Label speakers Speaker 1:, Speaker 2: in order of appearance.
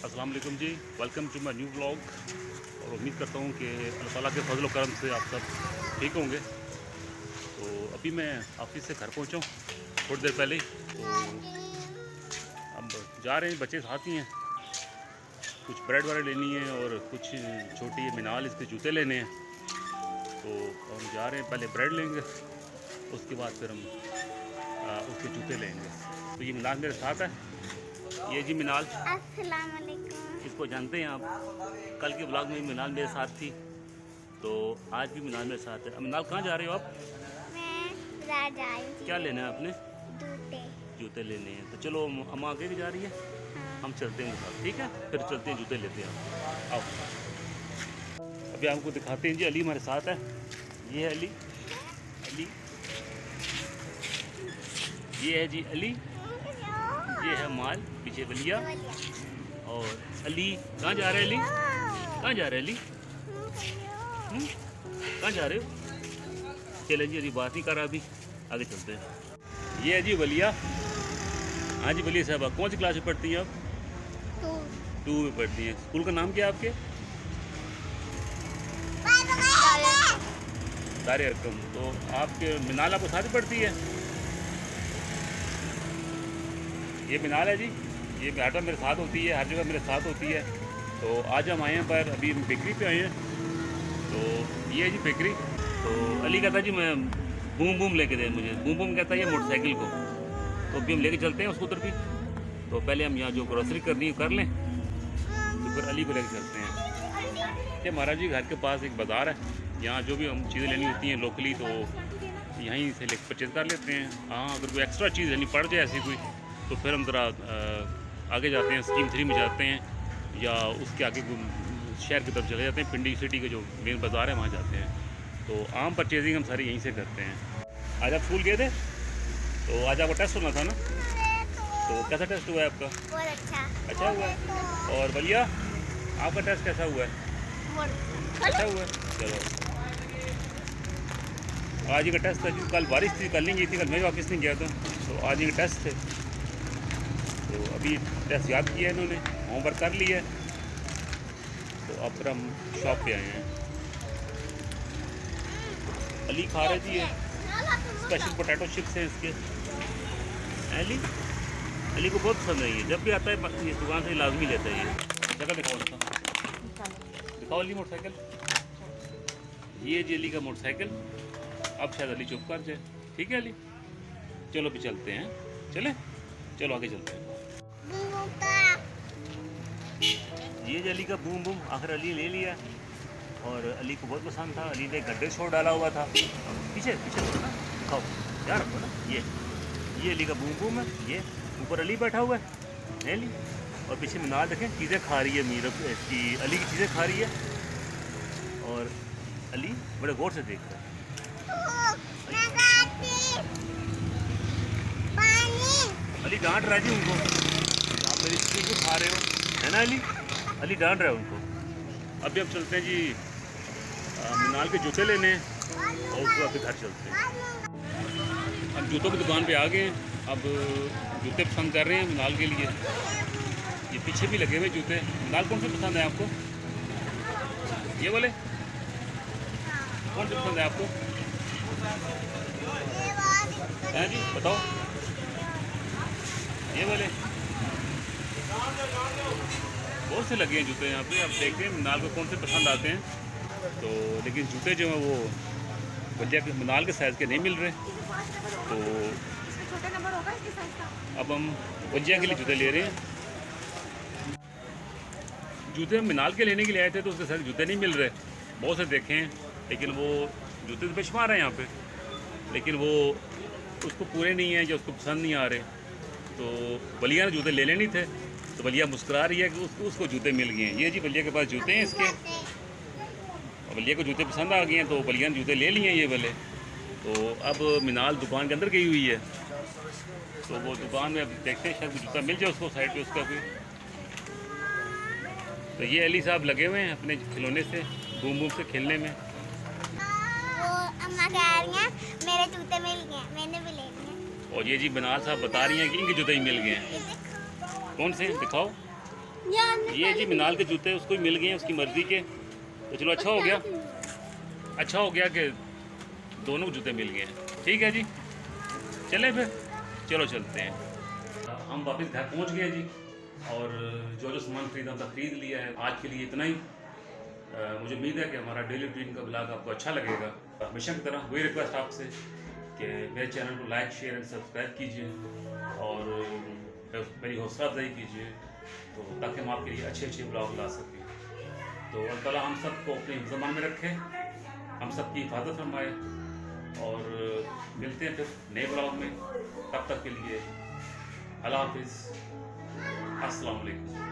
Speaker 1: अस्सलाम वालेकुम जी, welcome to my new vlog. और उम्मीद करता हूँ कि अल्लाह ताला के फजल करम से आप सब ठीक होंगे। तो अभी मैं ऑफिस से घर पहुँचा हूँ थोड़ी देर पहले ही। तो अब जा रहे हैं, बच्चे साथ ही हैं। कुछ ब्रेड वगैरह लेनी है और कुछ छोटी मिनाल इसके जूते लेने हैं। तो हम जा रहे हैं, पहले ब्रेड लेंगे, उसके बाद फिर हम उसके जूते लेंगे। तो ये मिनाल मेरे साथ है, ये जी मिनाल।
Speaker 2: अस्सलाम वालेकुम।
Speaker 1: इसको जानते हैं आप, कल के ब्लॉग में मिनाल मेरे साथ थी, तो आज भी मिनाल मेरे साथ है। अब मिनाल कहाँ जा रहे हो आप?
Speaker 2: मैं बाजार जा रही थी।
Speaker 1: क्या लेना है आपने?
Speaker 2: जूते।
Speaker 1: जूते लेने हैं। तो चलो हम आगे भी जा रही है,
Speaker 2: हाँ।
Speaker 1: हम चलते हैं साथ, ठीक है? फिर चलते हैं, जूते लेते हैं। आओ, अभी आपको दिखाते हैं जी। अली हमारे साथ है, ये है अली। अली, ये है जी अली, ये है माल, पीछे बलिया। और अली कहाँ जा रहे हैं? अली कहाँ जा रहे हैं? अली कहाँ जा रहे हो? चलें जी, अभी बात नहीं कर रहा, अभी आगे चलते हैं। ये है जी बलिया। हाँ जी बलिया साहब, कौन सी क्लास में पढ़ती हैं आप? 2 में पढ़ती हैं। स्कूल का नाम क्या है आपके? दारे अरकम। तो आपके मिनाल आपको साथ ही पढ़ती है? ये मिनाल है जी, ये हर मेरे साथ होती है, हर जगह मेरे साथ होती है। तो आज हम आए हैं, पर अभी बेकरी पे आए हैं। तो ये है जी बेकरी। तो अली कहता जी मैं बूम बूम लेके दे मुझे। बूम बूम कहता है ये मोटरसाइकिल को। तो अभी हम लेके चलते हैं उसको उधर भी। तो पहले हम यहाँ जो ग्रोसरी करनी है कर लें, तो फिर अली को लेके चलते हैं। ये महाराज जी घर के पास एक बाज़ार है, यहाँ जो भी हम चीज़ें लेनी होती हैं लोकली, तो यहीं से लेकर परचेज कर लेते हैं। हाँ, अगर कोई एक्स्ट्रा चीज़ लेनी पड़ जाए ऐसी कोई, तो फिर हम ज़रा आगे जाते हैं, स्कीम 3 में जाते हैं, या उसके आगे शहर की तरफ चले जाते हैं। पिंडी सिटी के जो मेन बाज़ार है वहाँ जाते हैं। तो आम परचेजिंग हम सारी यहीं से करते हैं। आज आप स्कूल गए थे? तो आज आपका टेस्ट होना था ना? तो कैसा टेस्ट हुआ है आपका?
Speaker 2: बहुत
Speaker 1: अच्छा हुआ है। और बलिया, आपका टेस्ट कैसा हुआ है? अच्छा हुआ है। चलो, आज का टेस्ट था जी। कल बारिश थी, कल नहीं गई थी, कल मैं वापस नहीं गया था। तो आज ये टेस्ट थे, तो अभी टेस्ट याद किया है इन्होंने, होमवर्क कर लिया है। तो अब फिर हम शॉप पे आए हैं। अली खा रहे जी, ये स्पेशल पोटैटो चिप्स हैं इसके। अली को बहुत पसंद है ये, जब भी आता है इस दुकान से लाजमी लेता है ये। जगह दिखाओ उसका, दिखाओ अली मोटरसाइकिल। ये जी अली का मोटरसाइकिल। अब शायद अली चुप कर जाए। ठीक है अली, चलो भी चलते हैं। चले, चलो आगे चलते हैं। ये जी अली का बूम बूम आखिर अली ले लिया, और अली को बहुत पसंद था। अली ने गड्ढे छोड़ डाला हुआ था। पीछे पीछे रखो ना, दिखाओ, क्या रखो ना। ये अली का बूम बूम है। ये ऊपर अली बैठा हुआ है अली, और पीछे मिनाल देखें चीज़ें खा रही है। मीर इसकी अली की चीज़ें खा रही है, और अली बड़े गौर से देख रहा है। अली डांट रहा है जी उनको, आप मेरी चीज़ क्यों खा रहे हो, है ना अली? अली डांट रहा है उनको। अभी हम चलते हैं जी मिनाल के जूते लेने, और उसके बाद घर चलते हैं। अब जूतों की दुकान पे आ गए हैं। अब जूते पसंद कर रहे हैं मिनाल के लिए। ये पीछे भी लगे हुए जूते। मिनाल कौन से पसंद है आपको? ये वाले कौन से पसंद है आपको? हैं जी, बताओ। ये वाले बहुत से लगे हैं जूते यहाँ पे। अब देखते हैं मिनाल को कौन से पसंद आते हैं। तो लेकिन जूते जो हैं वो बलिया के मिनाल के साइज़ के नहीं मिल रहे। तो अब हम बलिया के लिए जूते ले रहे हैं। जूते हम मिनाल के लेने के लिए आए थे, तो उसके साइज़ जूते नहीं मिल रहे। बहुत से देखे हैं, लेकिन वो जूते तो बेशुमार हैं यहाँ पे, लेकिन वो उसको पूरे नहीं हैं या उसको पसंद नहीं आ रहे। तो बलिया ने जूते ले लेने थे, तो बलिया मुस्कुरा रही है कि उसको जूते मिल गए हैं। ये जी बलिया के पास जूते हैं इसके, और बलिया को जूते पसंद आ गए हैं, तो बलिया ने जूते ले लिए हैं ये वाले। तो अब मिनाल दुकान के अंदर गई हुई है, तो वो दुकान में अब देखते हैं शायद जूता मिल जाए उसको साइड पे उसका कोई। तो ये अली साहब लगे हुए हैं अपने खिलौने से, बूम बूम से खेलने में।
Speaker 2: अम्मा कह रही हैं मेरे जूते मिल गए, मैंने भी ले लिए।
Speaker 1: और ये जी बनाल साहब बता रही हैं कि इनके जूते ही मिल गए हैं। कौन से दिखाओ? ये जी मिनाल के जूते उसको भी मिल गए हैं उसकी मर्जी के, तो चलो अच्छा हो गया, अच्छा हो गया कि दोनों जूते मिल गए हैं। ठीक है जी, चलें फिर, चलो चलते हैं। हम वापस घर पहुंच गए जी, और जो सामान खरीदा था खरीद लिया है। आज के लिए इतना ही। मुझे उम्मीद है कि हमारा डेली रूटीन का ब्लॉग आपको अच्छा लगेगा। हमेशा की तरह वही रिक्वेस्ट आपसे कि मेरे चैनल को लाइक शेयर एंड सब्सक्राइब कीजिए और मेरी हौसला अफजाई कीजिए, तो ताकि हम आपके लिए अच्छे अच्छे ब्लॉग ला सकें। तो अल्लाह ताला हम सबको अपने ज़मान में रखे, हम सबकी हिफाजत फरमाए, और मिलते हैं फिर नए ब्लॉग में। तब तक के लिए अल्लाह हाफिज़, अस्सलाम वालेकुम।